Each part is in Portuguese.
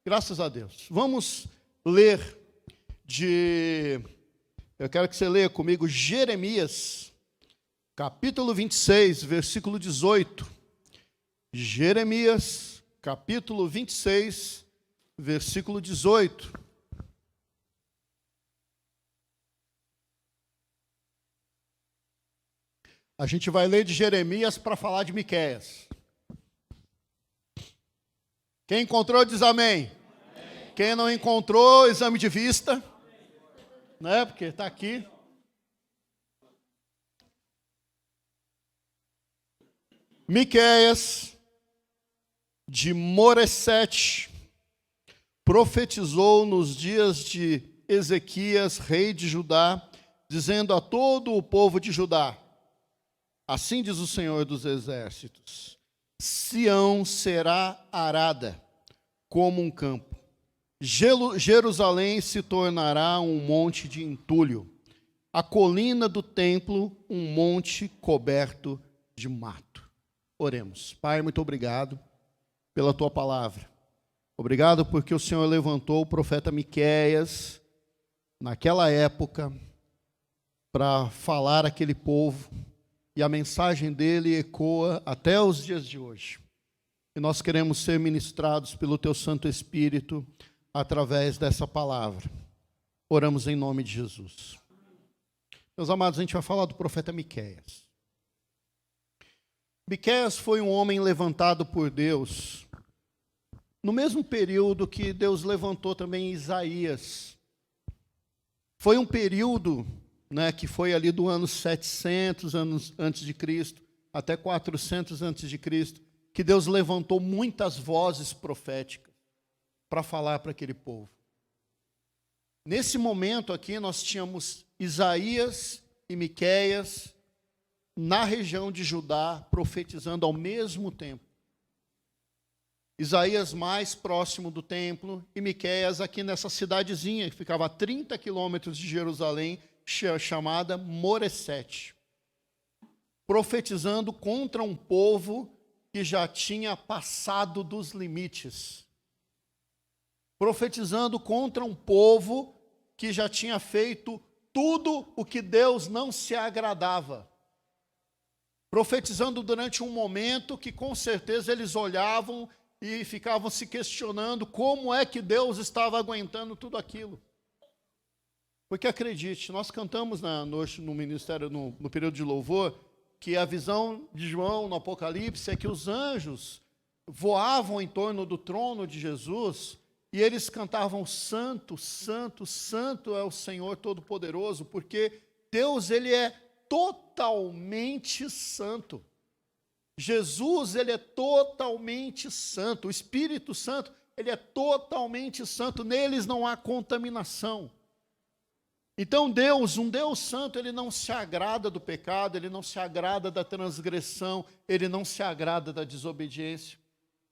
Graças a Deus. Vamos ler eu quero que você leia comigo Jeremias, capítulo 26, versículo 18. Jeremias, capítulo 26, versículo 18. A gente vai ler de Jeremias para falar de Miqueias. Quem encontrou, diz amém. Amém. Quem não encontrou, exame de vista. Né? Porque está aqui. Miqueias, de Moresete, profetizou nos dias de Ezequias, rei de Judá, dizendo a todo o povo de Judá: assim diz o Senhor dos Exércitos: Sião será arada como um campo. Jerusalém se tornará um monte de entulho. A colina do templo, um monte coberto de mato. Oremos. Pai, muito obrigado pela tua palavra. Obrigado porque o Senhor levantou o profeta Miqueias naquela época para falar àquele povo. E a mensagem dele ecoa até os dias de hoje. E nós queremos ser ministrados pelo teu Santo Espírito através dessa palavra. Oramos em nome de Jesus. Meus amados, a gente vai falar do profeta Miqueias. Miqueias foi um homem levantado por Deus no mesmo período que Deus levantou também Isaías. Foi um período, que foi ali do ano 700 anos antes de Cristo até 400 antes de Cristo, que Deus levantou muitas vozes proféticas para falar para aquele povo. Nesse momento aqui nós tínhamos Isaías e Miqueias na região de Judá profetizando ao mesmo tempo. Isaías mais próximo do templo e Miqueias aqui nessa cidadezinha que ficava a 30 quilômetros de Jerusalém, chamada Moresete, profetizando contra um povo que já tinha passado dos limites, profetizando contra um povo que já tinha feito tudo o que Deus não se agradava, profetizando durante um momento que com certeza eles olhavam e ficavam se questionando como é que Deus estava aguentando tudo aquilo. Porque acredite, nós cantamos no ministério, no período de louvor, que a visão de João no Apocalipse é que os anjos voavam em torno do trono de Jesus e eles cantavam: Santo, Santo, Santo é o Senhor Todo-Poderoso, porque Deus, ele é totalmente santo. Jesus, ele é totalmente santo. O Espírito Santo, ele é totalmente santo. Neles não há contaminação. Então Deus, um Deus santo, ele não se agrada do pecado, ele não se agrada da transgressão, ele não se agrada da desobediência.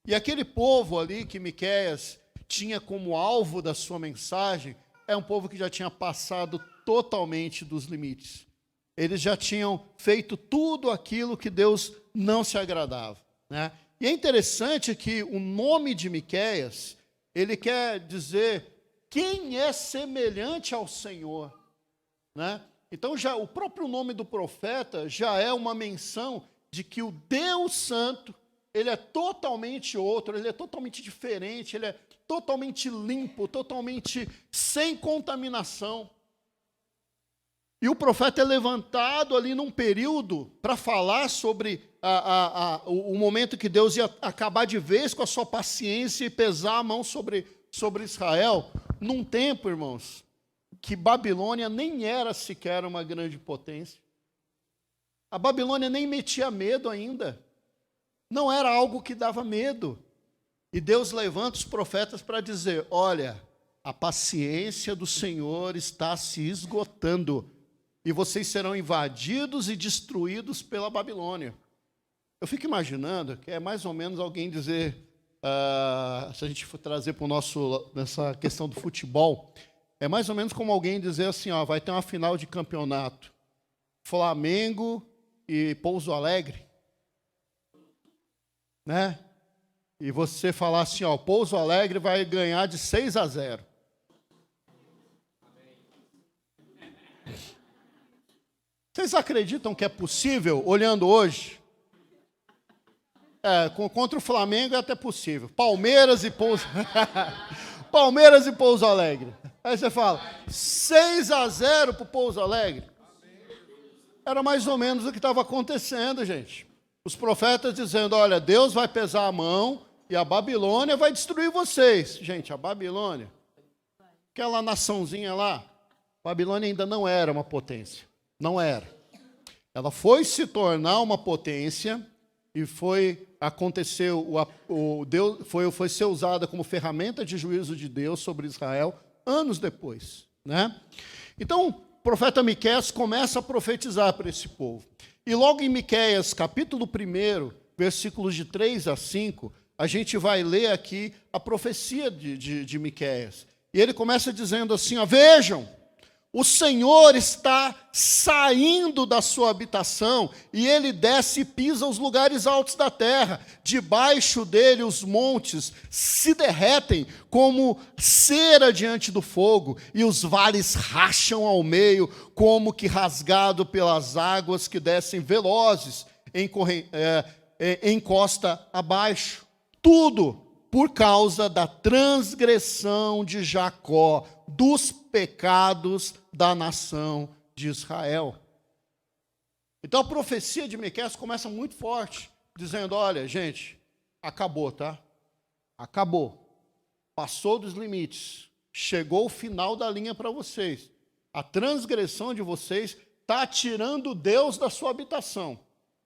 E aquele povo ali que Miqueias tinha como alvo da sua mensagem, é um povo que já tinha passado totalmente dos limites. Eles já tinham feito tudo aquilo que Deus não se agradava, E é interessante que o nome de Miqueias, ele quer dizer quem é semelhante ao Senhor, Então já o próprio nome do profeta já é uma menção de que o Deus Santo, ele é totalmente outro, ele é totalmente diferente, ele é totalmente limpo, totalmente sem contaminação. E o profeta é levantado ali num período para falar sobre o momento que Deus ia acabar de vez com a sua paciência e pesar a mão sobre Israel, num tempo, irmãos, que Babilônia nem era sequer uma grande potência. A Babilônia nem metia medo ainda. Não era algo que dava medo. E Deus levanta os profetas para dizer: olha, a paciência do Senhor está se esgotando e vocês serão invadidos e destruídos pela Babilônia. Eu fico imaginando que é mais ou menos alguém dizer, se a gente for trazer para nessa questão do futebol, é mais ou menos como alguém dizer assim, vai ter uma final de campeonato, Flamengo e Pouso Alegre, e você falar assim, ó, Pouso Alegre vai ganhar de 6-0. Vocês acreditam que é possível, olhando hoje? Contra o Flamengo é até possível. Palmeiras e Pouso... Palmeiras e Pouso Alegre. Aí você fala, 6-0 para o Pouso Alegre. Era mais ou menos o que estava acontecendo, gente. Os profetas dizendo, olha, Deus vai pesar a mão e a Babilônia vai destruir vocês. Gente, a Babilônia, aquela naçãozinha lá, a Babilônia ainda não era uma potência. Não era. Ela foi se tornar uma potência e foi ser usada como ferramenta de juízo de Deus sobre Israel anos depois, né? Então, o profeta Miqueias começa a profetizar para esse povo. E logo em Miqueias, capítulo 1, versículos de 3 a 5, a gente vai ler aqui a profecia de Miqueias. E ele começa dizendo assim, ó, vejam, o Senhor está saindo da sua habitação e ele desce e pisa os lugares altos da terra. Debaixo dele os montes se derretem como cera diante do fogo e os vales racham ao meio como que rasgado pelas águas que descem velozes em costa abaixo. Tudo por causa da transgressão de Jacó, dos pecados da nação de Israel. Então a profecia de Miqueias começa muito forte, dizendo, olha, gente, acabou, tá? Acabou. Passou dos limites. Chegou o final da linha para vocês. A transgressão de vocês está tirando Deus da sua habitação.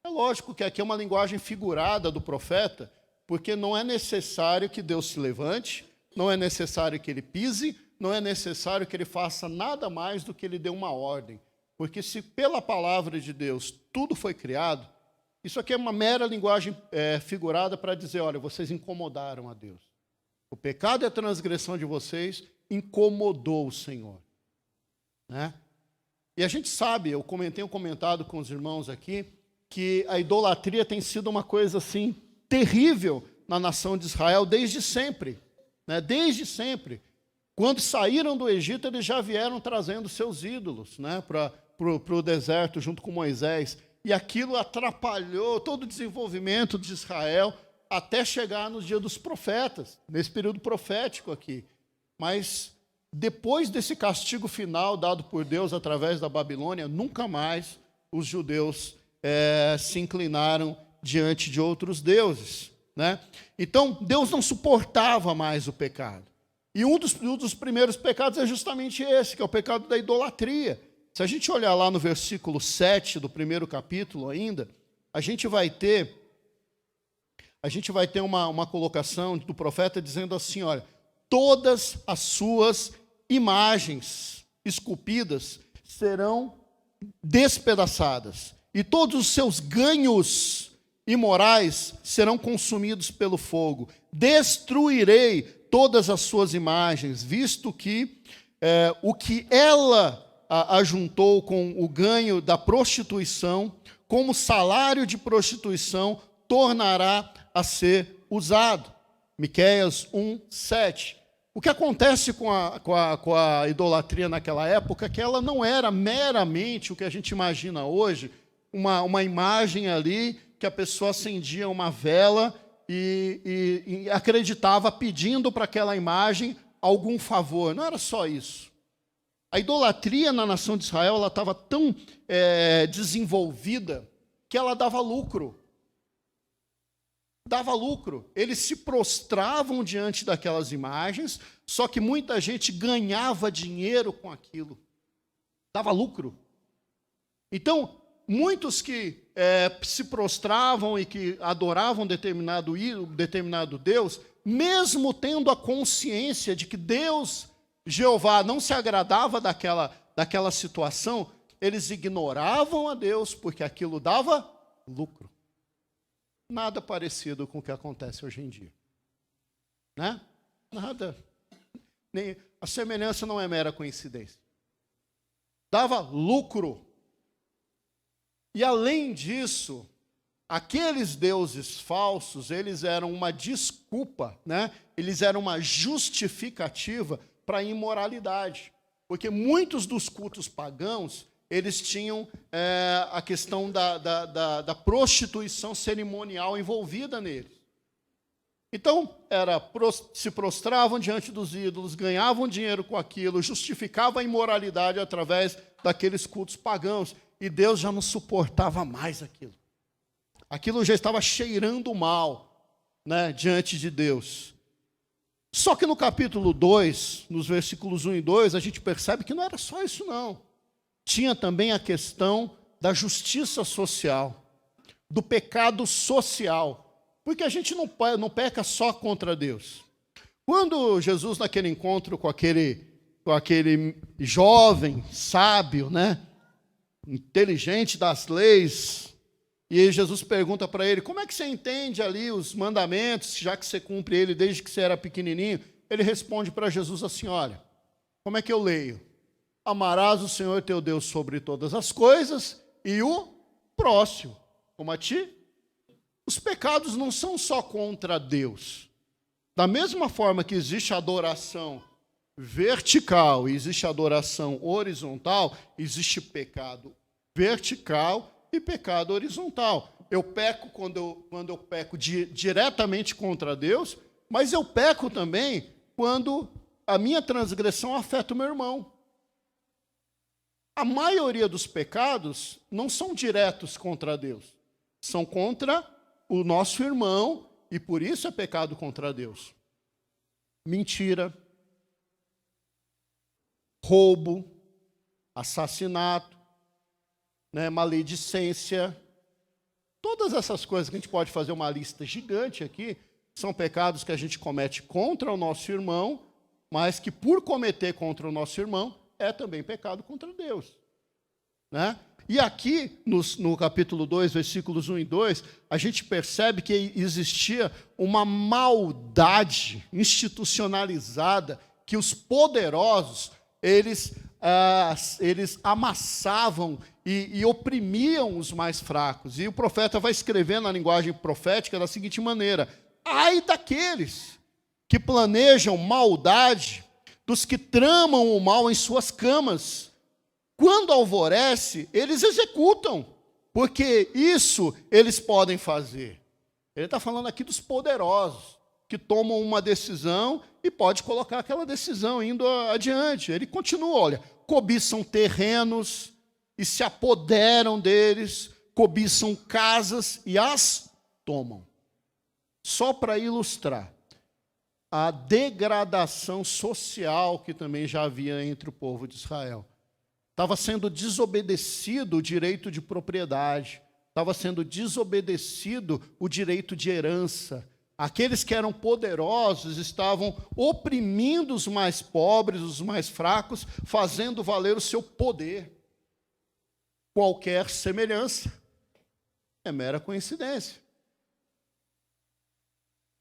É lógico que aqui é uma linguagem figurada do profeta, porque não é necessário que Deus se levante, não é necessário que ele pise, não é necessário que ele faça nada mais do que ele dê uma ordem. Porque se pela palavra de Deus tudo foi criado, isso aqui é uma mera linguagem figurada para dizer, olha, vocês incomodaram a Deus. O pecado e a transgressão de vocês incomodou o Senhor. Né? E a gente sabe, eu tenho comentado com os irmãos aqui, que a idolatria tem sido uma coisa assim terrível na nação de Israel desde sempre. Né? Desde sempre. Quando saíram do Egito, eles já vieram trazendo seus ídolos, né, para o deserto junto com Moisés. E aquilo atrapalhou todo o desenvolvimento de Israel até chegar nos dias dos profetas, nesse período profético aqui. Mas depois desse castigo final dado por Deus através da Babilônia, nunca mais os judeus se inclinaram diante de outros deuses. Né? Então, Deus não suportava mais o pecado. E um dos primeiros pecados é justamente esse, que é o pecado da idolatria. Se a gente olhar lá no versículo 7 do 1º capítulo ainda, a gente vai ter uma colocação do profeta dizendo assim, olha, todas as suas imagens esculpidas serão despedaçadas, e todos os seus ganhos imorais serão consumidos pelo fogo. Destruirei todas as suas imagens, visto que o que ela ajuntou com o ganho da prostituição, como salário de prostituição, tornará a ser usado. Miqueias 1:7. O que acontece com a idolatria naquela época é que ela não era meramente o que a gente imagina hoje, uma imagem ali que a pessoa acendia uma vela e acreditava pedindo para aquela imagem algum favor. Não era só isso. A idolatria na nação de Israel ela estava tão desenvolvida que ela dava lucro. Dava lucro. Eles se prostravam diante daquelas imagens, só que muita gente ganhava dinheiro com aquilo. Dava lucro. Então, muitos que se prostravam e que adoravam determinado Deus, mesmo tendo a consciência de que Deus, Jeová, não se agradava daquela situação, eles ignoravam a Deus porque aquilo dava lucro. Nada parecido com o que acontece hoje em dia. Né? Nada. A semelhança não é mera coincidência. Dava lucro. E além disso, aqueles deuses falsos, eles eram uma desculpa, né? Eles eram uma justificativa para a imoralidade. Porque muitos dos cultos pagãos, eles tinham a questão da prostituição cerimonial envolvida neles. Então, se prostravam diante dos ídolos, ganhavam dinheiro com aquilo, justificavam a imoralidade através daqueles cultos pagãos. E Deus já não suportava mais aquilo. Aquilo já estava cheirando mal, né, diante de Deus. Só que no capítulo 2, nos versículos 1 e 2, a gente percebe que não era só isso, não. Tinha também a questão da justiça social, do pecado social, porque a gente não peca só contra Deus. Quando Jesus, naquele encontro com aquele jovem sábio, né, inteligente das leis, e aí Jesus pergunta para ele, como é que você entende ali os mandamentos, já que você cumpre ele desde que você era pequenininho? Ele responde para Jesus assim, olha, como é que eu leio? Amarás o Senhor teu Deus sobre todas as coisas e o próximo, como a ti. Os pecados não são só contra Deus. Da mesma forma que existe adoração vertical e existe adoração horizontal, existe pecado vertical e pecado horizontal. Eu peco quando eu peco diretamente contra Deus, mas eu peco também quando a minha transgressão afeta o meu irmão. A maioria dos pecados não são diretos contra Deus, são contra o nosso irmão, e por isso é pecado contra Deus. Mentira, roubo, assassinato, né, maledicência, todas essas coisas que a gente pode fazer uma lista gigante aqui, são pecados que a gente comete contra o nosso irmão, mas que por cometer contra o nosso irmão, é também pecado contra Deus. Né? E aqui, no capítulo 2, versículos 1 e 2, a gente percebe que existia uma maldade institucionalizada, que os poderosos, eles amassavam e oprimiam os mais fracos. E o profeta vai escrever na linguagem profética da seguinte maneira: ai daqueles que planejam maldade, dos que tramam o mal em suas camas. Quando alvorece, eles executam, porque isso eles podem fazer. Ele está falando aqui dos poderosos, que tomam uma decisão e pode colocar aquela decisão indo adiante. Ele continua, olha, cobiçam terrenos e se apoderam deles, cobiçam casas e as tomam. Só para ilustrar a degradação social que também já havia entre o povo de Israel. Estava sendo desobedecido o direito de propriedade, estava sendo desobedecido o direito de herança. Aqueles que eram poderosos estavam oprimindo os mais pobres, os mais fracos, fazendo valer o seu poder. Qualquer semelhança é mera coincidência.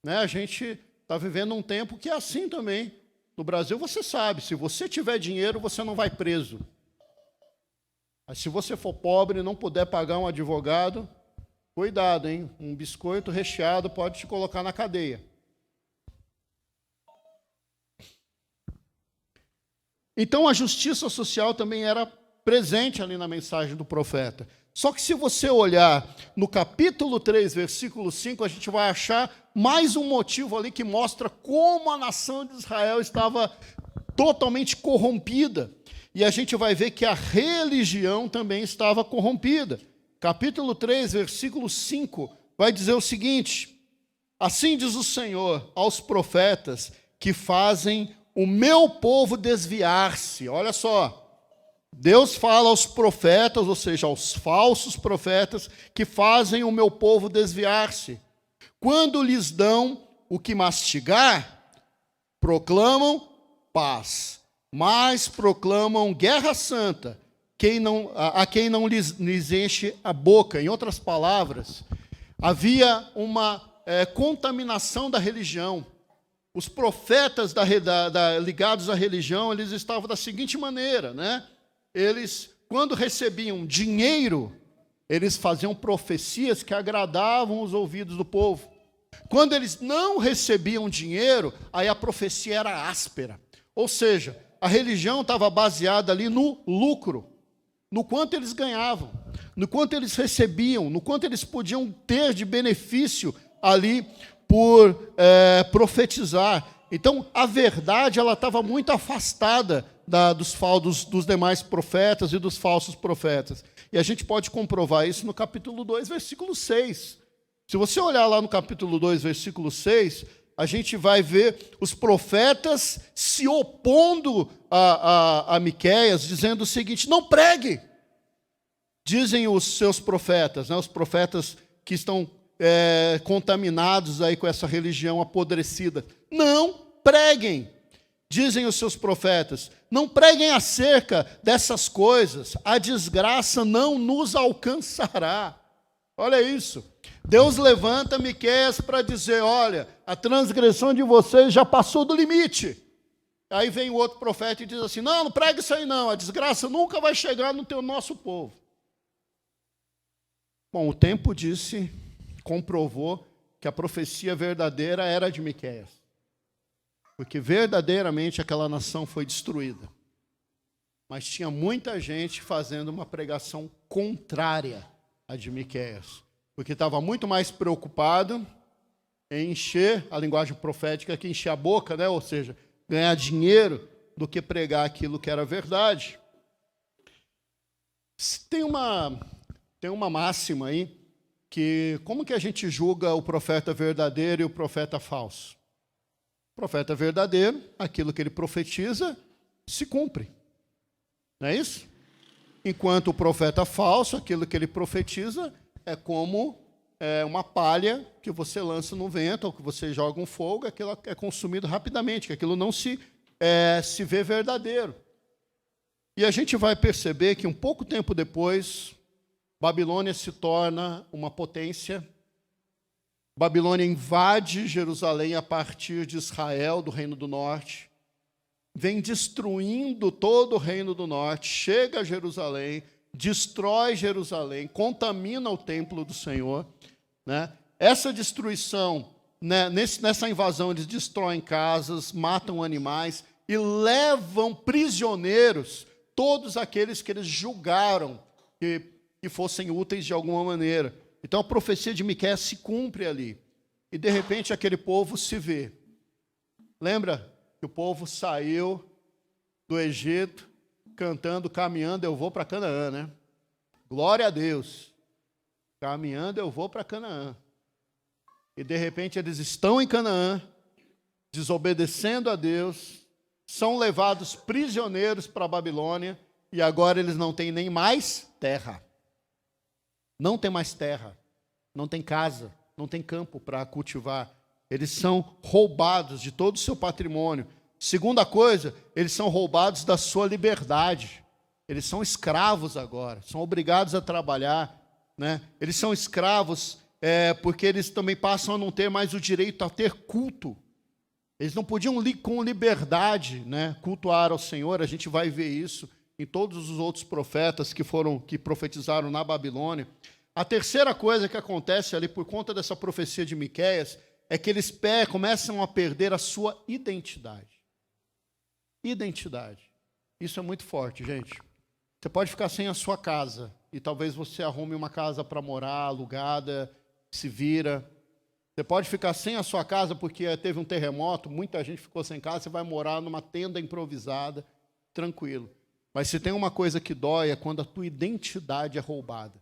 Né? A gente está vivendo um tempo que é assim também. No Brasil, você sabe, se você tiver dinheiro, você não vai preso. Mas se você for pobre e não puder pagar um advogado, cuidado, hein? Um biscoito recheado pode te colocar na cadeia. Então, a justiça social também era presente ali na mensagem do profeta. Só que se você olhar no capítulo 3, versículo 5, a gente vai achar mais um motivo ali que mostra como a nação de Israel estava totalmente corrompida. E a gente vai ver que a religião também estava corrompida. Capítulo 3, versículo 5, vai dizer o seguinte: assim diz o Senhor aos profetas que fazem o meu povo desviar-se. Olha só, Deus fala aos profetas, ou seja, aos falsos profetas, que fazem o meu povo desviar-se. Quando lhes dão o que mastigar, proclamam paz, mas proclamam guerra santa, a quem não lhes enche a boca. Em outras palavras, havia uma contaminação da religião. Os profetas ligados à religião, eles estavam da seguinte maneira, né? Eles, quando recebiam dinheiro, eles faziam profecias que agradavam os ouvidos do povo. Quando eles não recebiam dinheiro, aí a profecia era áspera. Ou seja, a religião estava baseada ali no lucro, no quanto eles ganhavam, no quanto eles recebiam, no quanto eles podiam ter de benefício ali por profetizar. Então, a verdade ela estava muito afastada dos demais profetas e dos falsos profetas. E a gente pode comprovar isso no capítulo 2, versículo 6. Se você olhar lá no capítulo 2, versículo 6, a gente vai ver os profetas se opondo a Miqueias, dizendo o seguinte: não pregue. Dizem os seus profetas, né, os profetas que estão contaminados aí com essa religião apodrecida. Não preguem, dizem os seus profetas. Não preguem acerca dessas coisas, a desgraça não nos alcançará. Olha isso. Deus levanta Miqueias para dizer: olha, a transgressão de vocês já passou do limite. Aí vem o outro profeta e diz assim: não, não pregue isso aí não, a desgraça nunca vai chegar no nosso povo. Bom, o tempo comprovou que a profecia verdadeira era de Miqueias. Porque verdadeiramente aquela nação foi destruída. Mas tinha muita gente fazendo uma pregação contrária à de Miqueias. Porque estava muito mais preocupado em encher, a linguagem profética que encher a boca, né? Ou seja, ganhar dinheiro, do que pregar aquilo que era verdade. Tem uma máxima aí, que como que a gente julga o profeta verdadeiro e o profeta falso? O profeta verdadeiro, aquilo que ele profetiza, se cumpre. Não é isso? Enquanto o profeta falso, aquilo que ele profetiza, é como uma palha que você lança no vento, ou que você joga um fogo, aquilo é consumido rapidamente, que aquilo não se vê verdadeiro. E a gente vai perceber que um pouco tempo depois, Babilônia se torna uma potência. Babilônia invade Jerusalém a partir de Israel, do Reino do Norte. Vem destruindo todo o Reino do Norte, chega a Jerusalém, destrói Jerusalém, contamina o templo do Senhor. Né? Essa destruição, né, nessa invasão, eles destroem casas, matam animais e levam prisioneiros todos aqueles que eles julgaram que fossem úteis de alguma maneira. Então a profecia de Miqueias se cumpre ali. E de repente aquele povo se vê. Lembra que o povo saiu do Egito cantando, caminhando, eu vou para Canaã, né? Glória a Deus. Caminhando, eu vou para Canaã. E de repente eles estão em Canaã, desobedecendo a Deus, são levados prisioneiros para a Babilônia, e agora eles não têm nem mais terra. Não tem mais terra, não tem casa, não tem campo para cultivar. Eles são roubados de todo o seu patrimônio. Segunda coisa, eles são roubados da sua liberdade. Eles são escravos agora, são obrigados a trabalhar. Né? Eles são escravos porque eles também passam a não ter mais o direito a ter culto. Eles não podiam com liberdade, né, cultuar ao Senhor. A gente vai ver isso em todos os outros profetas que profetizaram na Babilônia. A terceira coisa que acontece ali por conta dessa profecia de Miqueias é que eles começam a perder a sua identidade. Identidade. Isso é muito forte, gente. Você pode ficar sem a sua casa e talvez você arrume uma casa para morar, alugada, se vira. Você pode ficar sem a sua casa porque teve um terremoto, muita gente ficou sem casa, você vai morar numa tenda improvisada, tranquilo. Mas se tem uma coisa que dói é quando a tua identidade é roubada.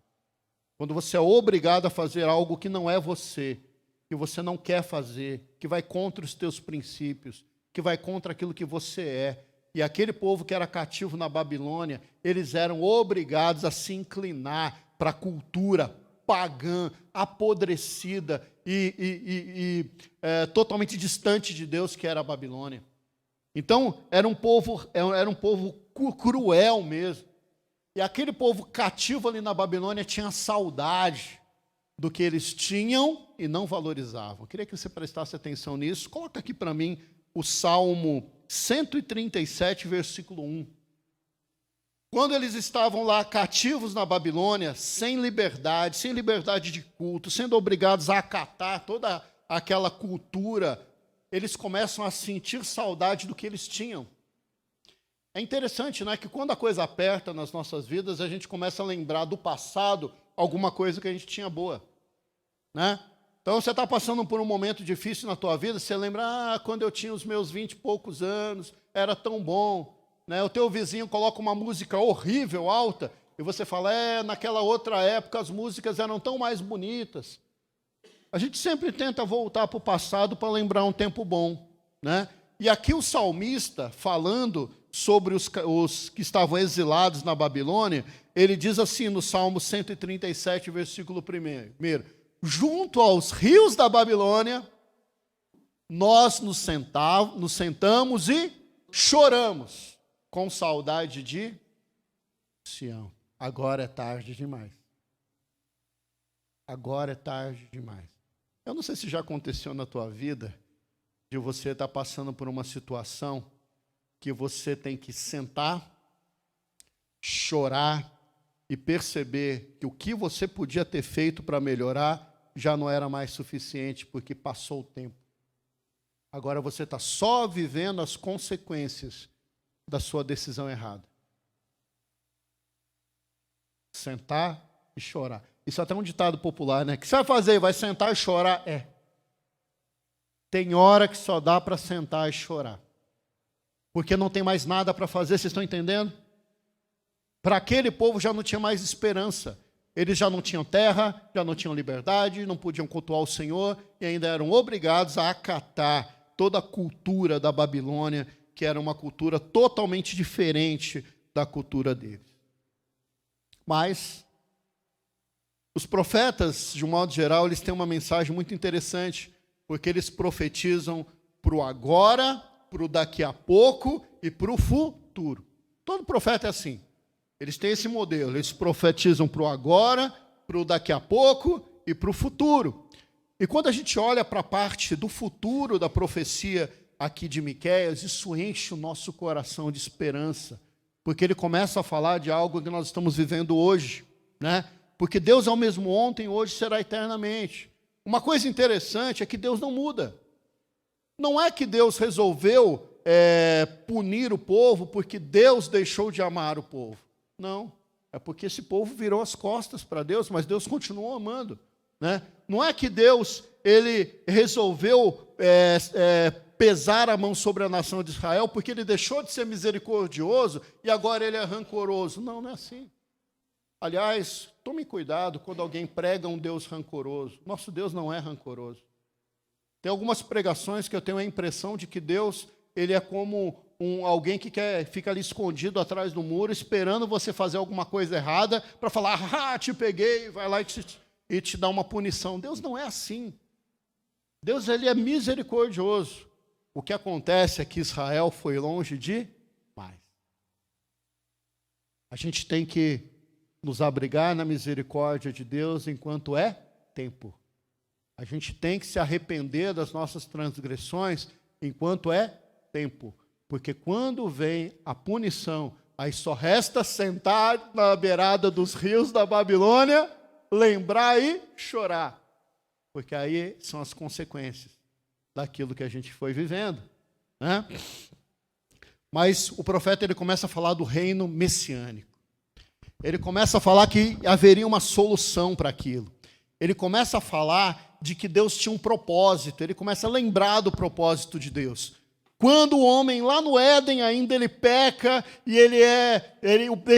Quando você é obrigado a fazer algo que não é você, que você não quer fazer, que vai contra os teus princípios, que vai contra aquilo que você é. E aquele povo que era cativo na Babilônia, eles eram obrigados a se inclinar para a cultura pagã, apodrecida e totalmente distante de Deus, que era a Babilônia. Então, era um povo cruel mesmo. E aquele povo cativo ali na Babilônia tinha saudade do que eles tinham e não valorizavam. Eu queria que você prestasse atenção nisso. Coloca aqui para mim o Salmo 137, versículo 1. Quando eles estavam lá cativos na Babilônia, sem liberdade de culto, sendo obrigados a acatar toda aquela cultura, eles começam a sentir saudade do que eles tinham. É interessante, né, que quando a coisa aperta nas nossas vidas, a gente começa a lembrar do passado alguma coisa que a gente tinha boa, né? Então, você está passando por um momento difícil na tua vida, você lembra, quando eu tinha os meus 20 e poucos anos, era tão bom, né? O teu vizinho coloca uma música horrível, alta, e você fala, naquela outra época as músicas eram tão mais bonitas. A gente sempre tenta voltar para o passado para lembrar um tempo bom, né? E aqui o salmista, falando sobre os que estavam exilados na Babilônia, ele diz assim no Salmo 137, versículo 1, junto aos rios da Babilônia, nós nos sentamos e choramos, com saudade de Sião. Agora é tarde demais. Agora é tarde demais. Eu não sei se já aconteceu na tua vida, de você estar passando por uma situação que você tem que sentar, chorar e perceber que o que você podia ter feito para melhorar já não era mais suficiente, porque passou o tempo. Agora você está só vivendo as consequências da sua decisão errada. Sentar e chorar. Isso é até um ditado popular, né? O que você vai fazer? Vai sentar e chorar? Tem hora que só dá para sentar e chorar. Porque não tem mais nada para fazer, vocês estão entendendo? Para aquele povo já não tinha mais esperança. Eles já não tinham terra, já não tinham liberdade, não podiam cultuar o Senhor e ainda eram obrigados a acatar toda a cultura da Babilônia, que era uma cultura totalmente diferente da cultura deles. Mas os profetas, de um modo geral, eles têm uma mensagem muito interessante, porque eles profetizam para o agora, para o daqui a pouco e para o futuro. Todo profeta é assim. Eles têm esse modelo. Eles profetizam para o agora, para o daqui a pouco e para o futuro. E quando a gente olha para a parte do futuro da profecia aqui de Miqueias, isso enche o nosso coração de esperança, porque ele começa a falar de algo que nós estamos vivendo hoje, né? Porque Deus é o mesmo ontem, hoje será eternamente. Uma coisa interessante é que Deus não muda. Não é que Deus resolveu punir o povo porque Deus deixou de amar o povo. Não, é porque esse povo virou as costas para Deus, mas Deus continuou amando, né? Não é que Deus ele resolveu pesar a mão sobre a nação de Israel porque ele deixou de ser misericordioso e agora ele é rancoroso. Não, não é assim. Aliás, tome cuidado quando alguém prega um Deus rancoroso. Nosso Deus não é rancoroso. Tem algumas pregações que eu tenho a impressão de que Deus ele é como alguém que fica ali escondido atrás do muro, esperando você fazer alguma coisa errada, para falar, te peguei, vai lá e te dá uma punição. Deus não é assim. Deus ele é misericordioso. O que acontece é que Israel foi longe demais. A gente tem que nos abrigar na misericórdia de Deus enquanto é tempo. A gente tem que se arrepender das nossas transgressões enquanto é tempo. Porque quando vem a punição, aí só resta sentar na beirada dos rios da Babilônia, lembrar e chorar. Porque aí são as consequências daquilo que a gente foi vivendo, né? Mas o profeta ele começa a falar do reino messiânico. Ele começa a falar que haveria uma solução para aquilo. Ele começa a falar de que Deus tinha um propósito. Ele começa a lembrar do propósito de Deus. Quando o homem lá no Éden ainda ele peca e ele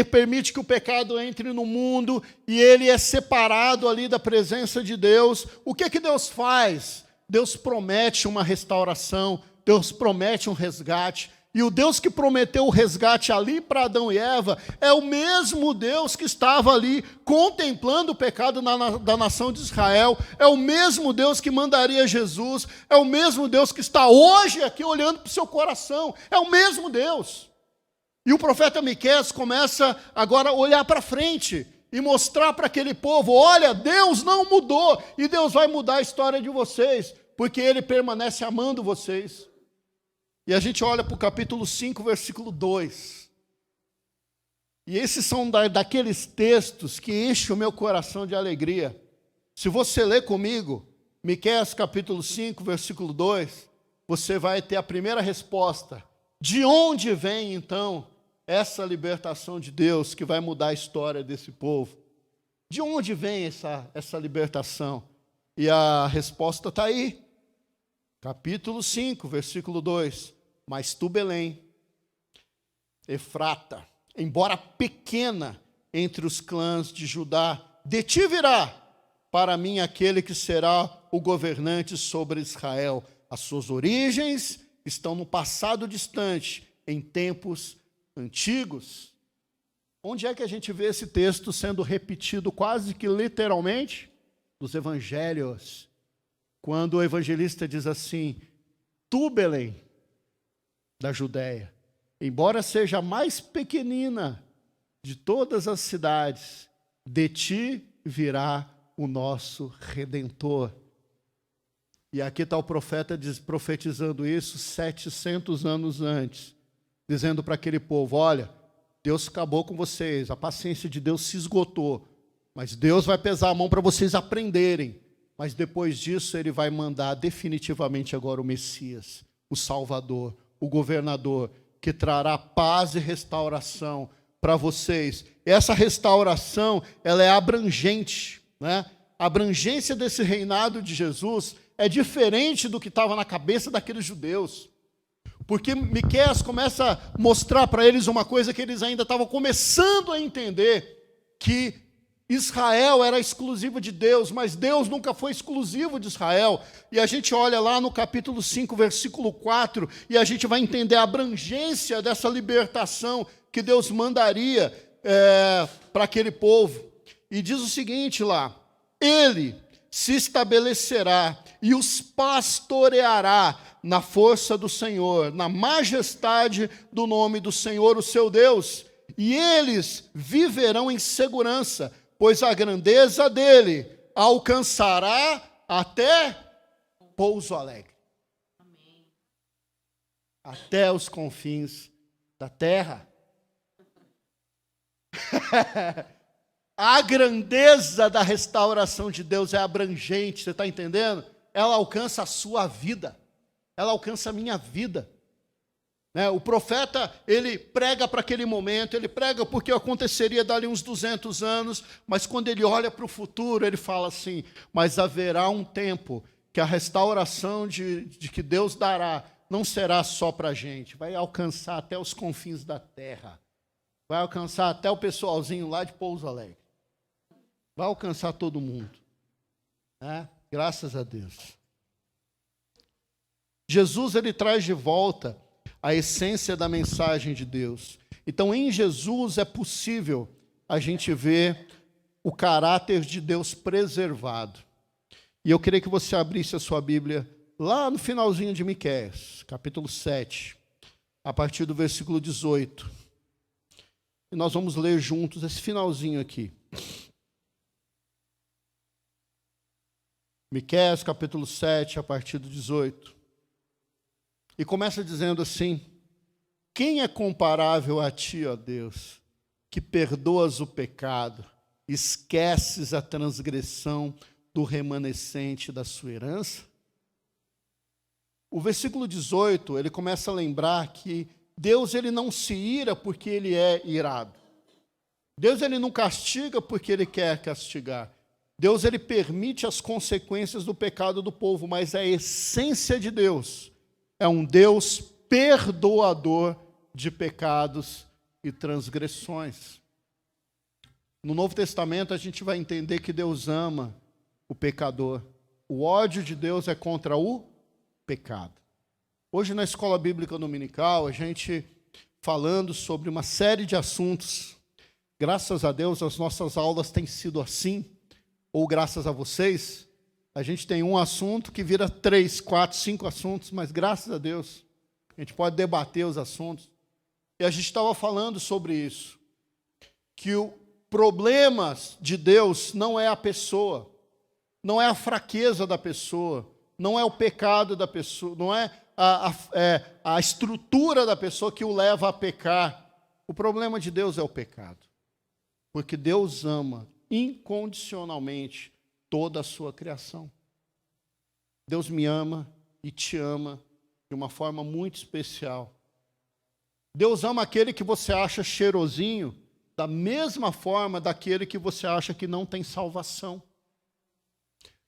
permite que o pecado entre no mundo e ele é separado ali da presença de Deus, o que Deus faz? Deus promete uma restauração, Deus promete um resgate. E o Deus que prometeu o resgate ali para Adão e Eva é o mesmo Deus que estava ali contemplando o pecado da nação de Israel, é o mesmo Deus que mandaria Jesus, é o mesmo Deus que está hoje aqui olhando para o seu coração, é o mesmo Deus. E o profeta Miqueias começa agora a olhar para frente e mostrar para aquele povo, olha, Deus não mudou e Deus vai mudar a história de vocês, porque Ele permanece amando vocês. E a gente olha para o capítulo 5, versículo 2. E esses são daqueles textos que enchem o meu coração de alegria. Se você ler comigo, Miqueias capítulo 5, versículo 2, você vai ter a primeira resposta. De onde vem, então, essa libertação de Deus que vai mudar a história desse povo? De onde vem essa libertação? E a resposta está aí. Capítulo 5, versículo 2. Mas tu, Belém, Efrata, embora pequena entre os clãs de Judá, de ti virá para mim aquele que será o governante sobre Israel. As suas origens estão no passado distante, em tempos antigos. Onde é que a gente vê esse texto sendo repetido quase que literalmente? Nos evangelhos. Quando o evangelista diz assim: tu, Belém, da Judéia, embora seja a mais pequenina de todas as cidades, de ti virá o nosso Redentor. E aqui está o profeta profetizando isso 700 anos antes, dizendo para aquele povo: olha, Deus acabou com vocês, a paciência de Deus se esgotou, mas Deus vai pesar a mão para vocês aprenderem. Mas depois disso ele vai mandar definitivamente agora o Messias, o Salvador, o governador, que trará paz e restauração para vocês. Essa restauração, ela é abrangente, né? A abrangência desse reinado de Jesus é diferente do que estava na cabeça daqueles judeus. Porque Miqueias começa a mostrar para eles uma coisa que eles ainda estavam começando a entender, que Israel era exclusivo de Deus, mas Deus nunca foi exclusivo de Israel. E a gente olha lá no capítulo 5, versículo 4, e a gente vai entender a abrangência dessa libertação que Deus mandaria para aquele povo. E diz o seguinte lá: ele se estabelecerá e os pastoreará na força do Senhor, na majestade do nome do Senhor, o seu Deus, e eles viverão em segurança, pois a grandeza dele alcançará até Pouso Alegre. Amém. Até os confins da terra. A grandeza da restauração de Deus é abrangente, você está entendendo? Ela alcança a sua vida, ela alcança a minha vida. O profeta, ele prega para aquele momento, ele prega porque aconteceria dali uns 200 anos, mas quando ele olha para o futuro, ele fala assim: mas haverá um tempo que a restauração de que Deus dará não será só para a gente, vai alcançar até os confins da terra, vai alcançar até o pessoalzinho lá de Pouso Alegre, vai alcançar todo mundo, né? Graças a Deus. Jesus, ele traz de volta a essência da mensagem de Deus. Então, em Jesus é possível a gente ver o caráter de Deus preservado. E eu queria que você abrisse a sua Bíblia lá no finalzinho de Miqueias, capítulo 7, a partir do versículo 18. E nós vamos ler juntos esse finalzinho aqui. Miqueias, capítulo 7, a partir do 18. E começa dizendo assim: quem é comparável a ti, ó Deus, que perdoas o pecado, esqueces a transgressão do remanescente da sua herança? O versículo 18, ele começa a lembrar que Deus, ele não se ira porque ele é irado. Deus, ele não castiga porque ele quer castigar. Deus, ele permite as consequências do pecado do povo, mas a essência de Deus é um Deus perdoador de pecados e transgressões. No Novo Testamento, a gente vai entender que Deus ama o pecador. O ódio de Deus é contra o pecado. Hoje, na Escola Bíblica Dominical, a gente falando sobre uma série de assuntos. Graças a Deus, as nossas aulas têm sido assim, ou graças a vocês, a gente tem um assunto que vira 3, 4, 5 assuntos, mas graças a Deus, a gente pode debater os assuntos. E a gente estava falando sobre isso, que o problema de Deus não é a pessoa, não é a fraqueza da pessoa, não é o pecado da pessoa, não é a estrutura da pessoa que o leva a pecar. O problema de Deus é o pecado. Porque Deus ama incondicionalmente toda a sua criação. Deus me ama e te ama de uma forma muito especial. Deus ama aquele que você acha cheirosinho da mesma forma daquele que você acha que não tem salvação.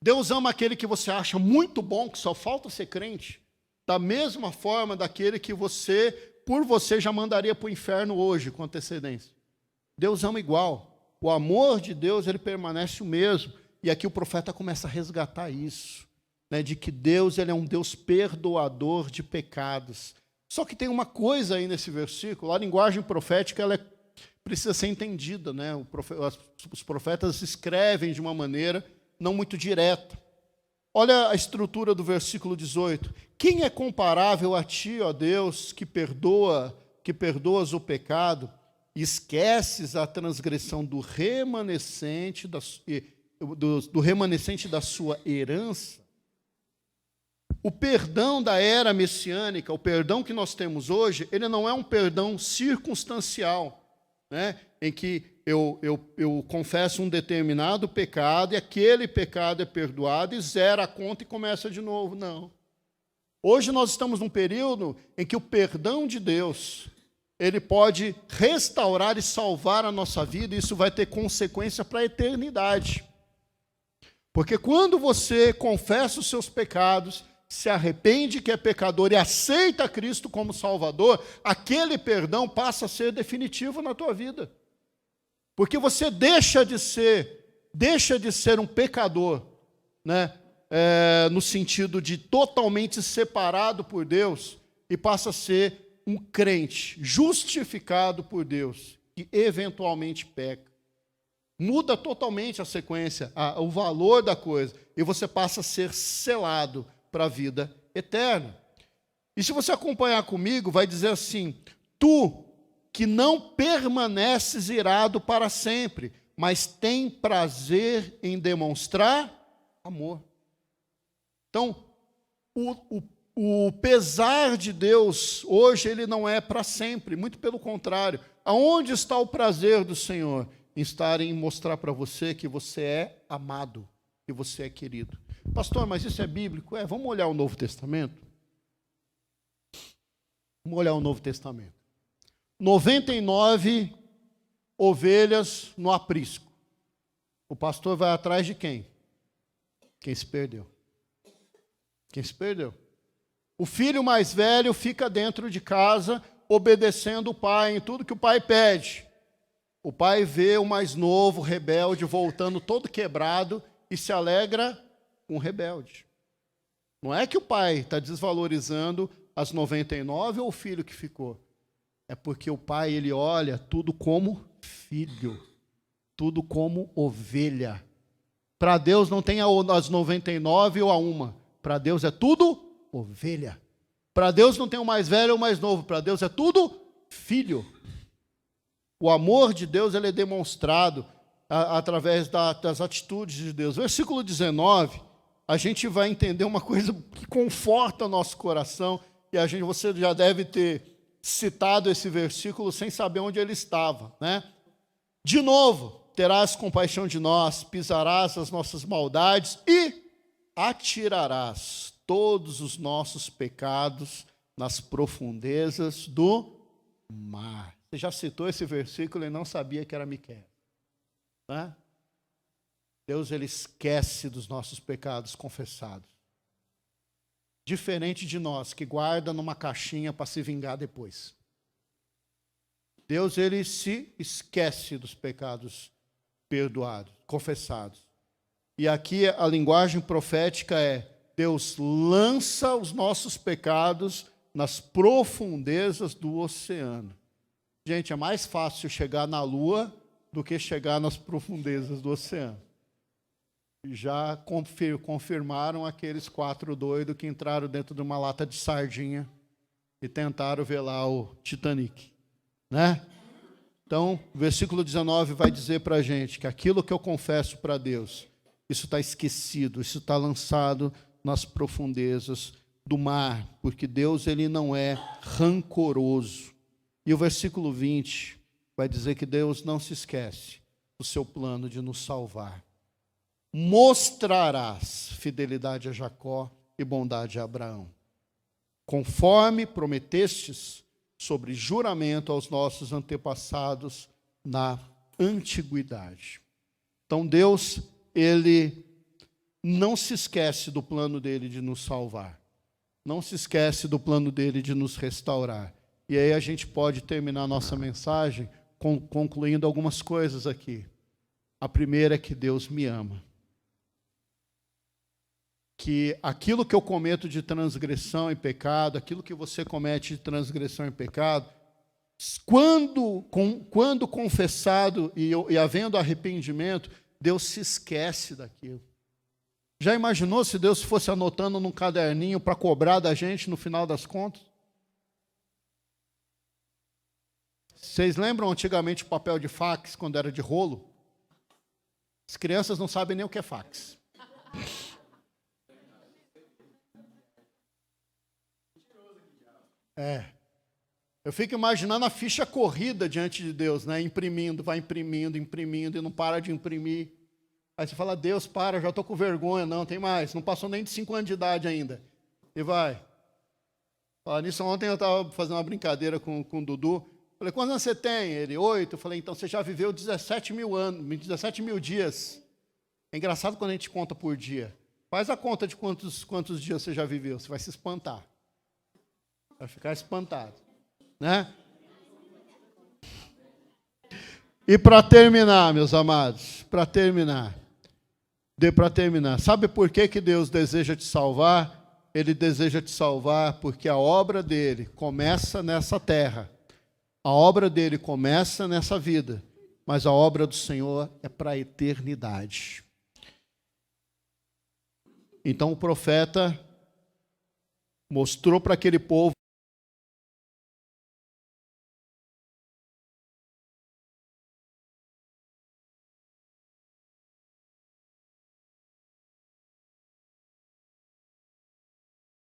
Deus ama aquele que você acha muito bom, que só falta ser crente, da mesma forma daquele que você, por você, já mandaria para o inferno hoje, com antecedência. Deus ama igual. O amor de Deus, ele permanece o mesmo. E aqui o profeta começa a resgatar isso, né, de que Deus, ele é um Deus perdoador de pecados. Só que tem uma coisa aí nesse versículo, a linguagem profética, ela precisa ser entendida, né? Os profetas escrevem de uma maneira não muito direta. Olha a estrutura do versículo 18. Quem é comparável a ti, ó Deus, que perdoas o pecado, e esqueces a transgressão do remanescente da sua herança? O perdão da era messiânica, o perdão que nós temos hoje, ele não é um perdão circunstancial, né, em que eu confesso um determinado pecado e aquele pecado é perdoado e zera a conta e começa de novo. Não. Hoje nós estamos num período em que o perdão de Deus, ele pode restaurar e salvar a nossa vida, e isso vai ter consequência para a eternidade. Porque quando você confessa os seus pecados, se arrepende que é pecador e aceita Cristo como Salvador, aquele perdão passa a ser definitivo na tua vida. Porque você deixa de ser um pecador, né? No sentido de totalmente separado por Deus, e passa a ser um crente justificado por Deus, que eventualmente peca. Muda totalmente a sequência, o valor da coisa, e você passa a ser selado para a vida eterna. E se você acompanhar comigo, vai dizer assim: tu que não permaneces irado para sempre, mas tem prazer em demonstrar amor. Então, o pesar de Deus, hoje, ele não é para sempre, muito pelo contrário. Aonde está o prazer do Senhor? Em estar em mostrar para você que você é amado, que você é querido. Pastor, mas isso é bíblico? Vamos olhar o Novo Testamento? Vamos olhar o Novo Testamento. 99 ovelhas no aprisco. O pastor vai atrás de quem? Quem se perdeu. Quem se perdeu. O filho mais velho fica dentro de casa, obedecendo o pai em tudo que o pai pede. O pai vê o mais novo, rebelde, voltando todo quebrado e se alegra com o rebelde. Não é que o pai está desvalorizando as 99 ou o filho que ficou. É porque o pai, ele olha tudo como filho, tudo como ovelha. Para Deus não tem as 99 ou a uma. Para Deus é tudo ovelha. Para Deus não tem o mais velho ou o mais novo. Para Deus é tudo filho. O amor de Deus, ele é demonstrado através das atitudes de Deus. Versículo 19, a gente vai entender uma coisa que conforta o nosso coração, e você já deve ter citado esse versículo sem saber onde ele estava, né? De novo, terás compaixão de nós, pisarás as nossas maldades e atirarás todos os nossos pecados nas profundezas do mar. Você já citou esse versículo e não sabia que era Miqueias, né? Deus, ele esquece dos nossos pecados confessados. Diferente de nós, que guarda numa caixinha para se vingar depois. Deus, ele se esquece dos pecados perdoados, confessados. E aqui a linguagem profética é: Deus lança os nossos pecados nas profundezas do oceano. Gente, é mais fácil chegar na Lua do que chegar nas profundezas do oceano. Já confirmaram aqueles 4 doidos que entraram dentro de uma lata de sardinha e tentaram ver lá o Titanic, né? Então, o versículo 19 vai dizer para a gente que aquilo que eu confesso para Deus, isso está esquecido, isso está lançado nas profundezas do mar, porque Deus, ele não é rancoroso. E o versículo 20 vai dizer que Deus não se esquece do seu plano de nos salvar. Mostrarás fidelidade a Jacó e bondade a Abraão, conforme prometestes sobre juramento aos nossos antepassados na antiguidade. Então Deus, Ele não se esquece do plano dele de nos salvar. Não se esquece do plano dele de nos restaurar. E aí a gente pode terminar a nossa mensagem concluindo algumas coisas aqui. A primeira é que Deus me ama. Que aquilo que eu cometo de transgressão e pecado, aquilo que você comete de transgressão e pecado, quando confessado e havendo arrependimento, Deus se esquece daquilo. Já imaginou se Deus fosse anotando num caderninho para cobrar da gente no final das contas? Vocês lembram antigamente o papel de fax, quando era de rolo? As crianças não sabem nem o que é fax. Eu fico imaginando a ficha corrida diante de Deus, né? Imprimindo, vai imprimindo, imprimindo, e não para de imprimir. Aí você fala, Deus, para, já estou com vergonha. Não, tem mais, não passou nem de 5 anos de idade ainda. E vai. Fala nisso, ontem eu estava fazendo uma brincadeira com o Dudu. Falei, quantos anos você tem? Ele, 8. Eu falei, então você já viveu 17 mil anos, 17 mil dias. É engraçado quando a gente conta por dia. Faz a conta de quantos dias você já viveu. Você vai se espantar. Vai ficar espantado. Né? E para terminar, meus amados, para terminar, sabe por que Deus deseja te salvar? Ele deseja te salvar porque a obra dele começa nessa terra, a obra dele começa nessa vida, mas a obra do Senhor é para a eternidade. Então o profeta mostrou para aquele povo